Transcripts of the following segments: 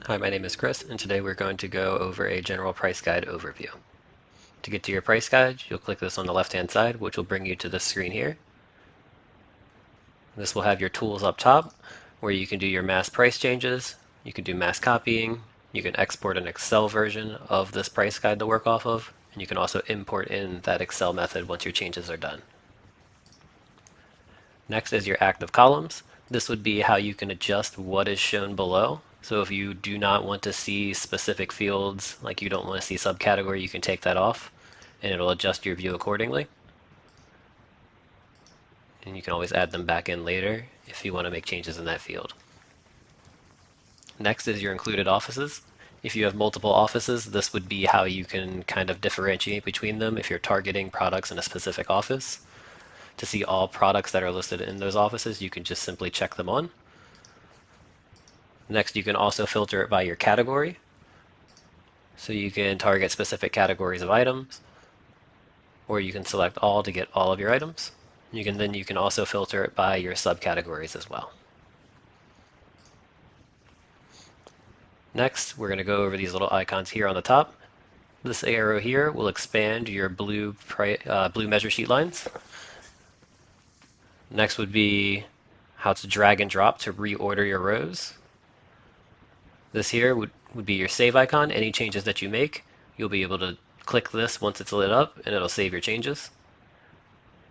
Hi, my name is Chris, and today we're going to go over a general price guide overview. To get to your price guide, you'll click this on the left-hand side, which will bring you to this screen here. This will have your tools up top, where you can do your mass price changes, you can do mass copying, you can export an Excel version of this price guide to work off of, and you can also import in that Excel method once your changes are done. Next is your active columns. This would be how you can adjust what is shown below. So if you do not want to see specific fields, like you don't want to see subcategory, you can take that off and it'll adjust your view accordingly. And you can always add them back in later if you want to make changes in that field. Next is your included offices. If you have multiple offices, this would be how you can kind of differentiate between them if you're targeting products in a specific office. To see all products that are listed in those offices, you can just simply check them on. Next, you can also filter it by your category. So you can target specific categories of items, or you can select all to get all of your items. You can also filter it by your subcategories as well. Next, we're going to go over these little icons here on the top. This arrow here will expand your blue measure sheet lines. Next would be how to drag and drop to reorder your rows. This here would be your save icon. Any changes that you make, you'll be able to click this once it's lit up and it'll save your changes.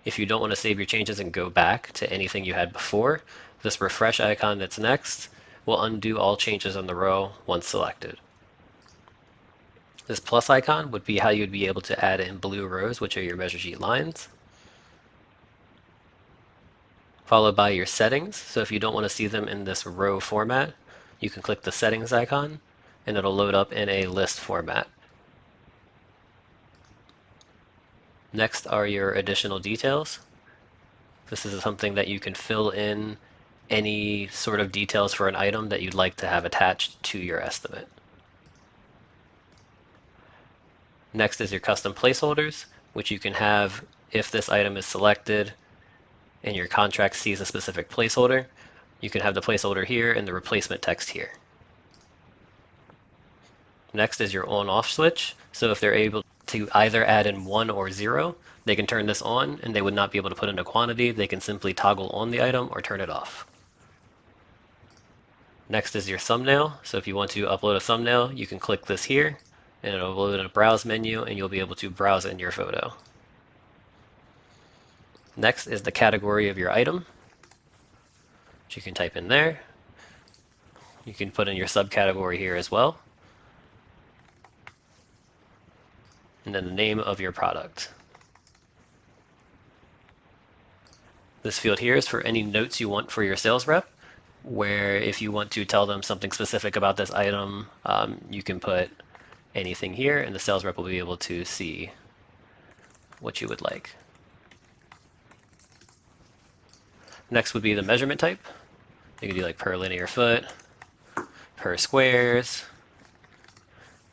If you don't want to save your changes and go back to anything you had before, this refresh icon that's next will undo all changes on the row once selected. This plus icon would be how you'd be able to add in blue rows, which are your measure sheet lines, followed by your settings. So if you don't want to see them in this row format, you can click the settings icon and it'll load up in a list format. Next are your additional details. This is something that you can fill in any sort of details for an item that you'd like to have attached to your estimate. Next is your custom placeholders, which you can have if this item is selected and your contract sees a specific placeholder. You can have the placeholder here and the replacement text here. Next is your on-off switch. So if they're able to either add in 1 or 0, they can turn this on and they would not be able to put in a quantity. They can simply toggle on the item or turn it off. Next is your thumbnail. So if you want to upload a thumbnail, you can click this here and it'll load in a browse menu and you'll be able to browse in your photo. Next is the category of your item, which you can type in there. You can put in your subcategory here as well. And then the name of your product. This field here is for any notes you want for your sales rep, where if you want to tell them something specific about this item, you can put anything here and the sales rep will be able to see what you would like. Next would be the measurement type. You can do like per linear foot, per squares.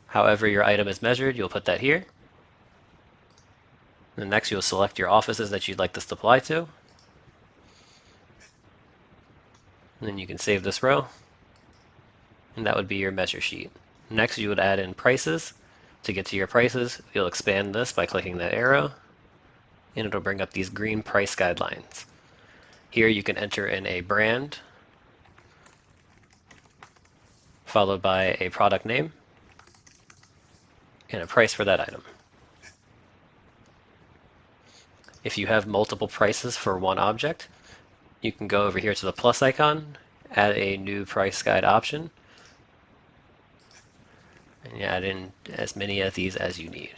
However your item is measured, you'll put that here. And next you'll select your offices that you'd like this to apply to. And then you can save this row. And that would be your measure sheet. Next you would add in prices. To get to your prices, you'll expand this by clicking that arrow. And it'll bring up these green price guidelines. Here you can enter in a brand, followed by a product name, and a price for that item. If you have multiple prices for one object, you can go over here to the plus icon, add a new price guide option, and add in as many of these as you need.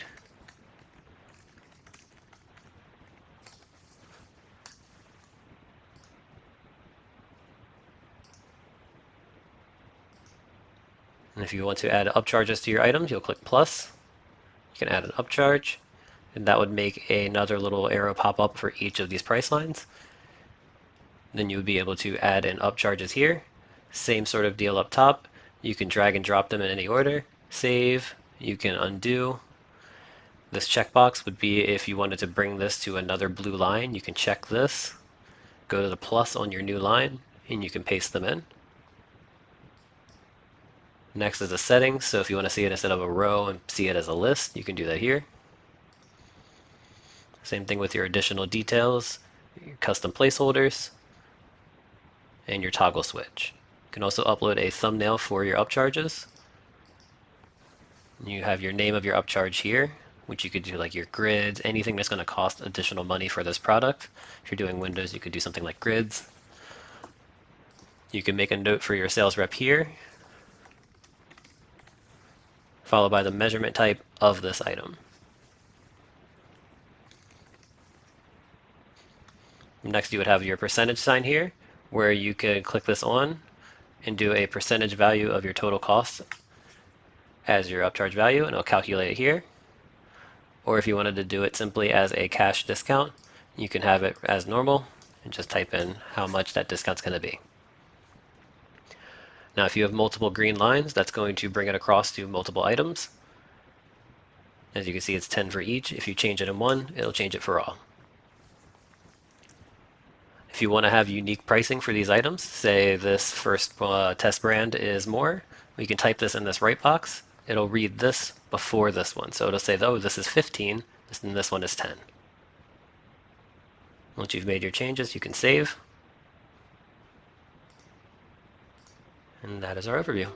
And if you want to add upcharges to your items, you'll click plus. You can add an upcharge, and that would make another little arrow pop up for each of these price lines. Then you would be able to add in upcharges here. Same sort of deal up top. You can drag and drop them in any order. Save. You can undo. This checkbox would be if you wanted to bring this to another blue line. You can check this, go to the plus on your new line, and you can paste them in. Next is the settings, so if you want to see it instead of a row and see it as a list, you can do that here. Same thing with your additional details, your custom placeholders, and your toggle switch. You can also upload a thumbnail for your upcharges. You have your name of your upcharge here, which you could do like your grids, anything that's going to cost additional money for this product. If you're doing Windows, you could do something like grids. You can make a note for your sales rep here, followed by the measurement type of this item. Next, you would have your percentage sign here, where you could click this on and do a percentage value of your total cost as your upcharge value, and it'll calculate it here. Or if you wanted to do it simply as a cash discount, you can have it as normal and just type in how much that discount's going to be. Now, if you have multiple green lines, that's going to bring it across to multiple items. As you can see, it's 10 for each. If you change it in one, it'll change it for all. If you want to have unique pricing for these items, say this first test brand is more, we can type this in this right box. It'll read this before this one. So it'll say, oh, this is 15, and this one is 10. Once you've made your changes, you can save. And that is our overview.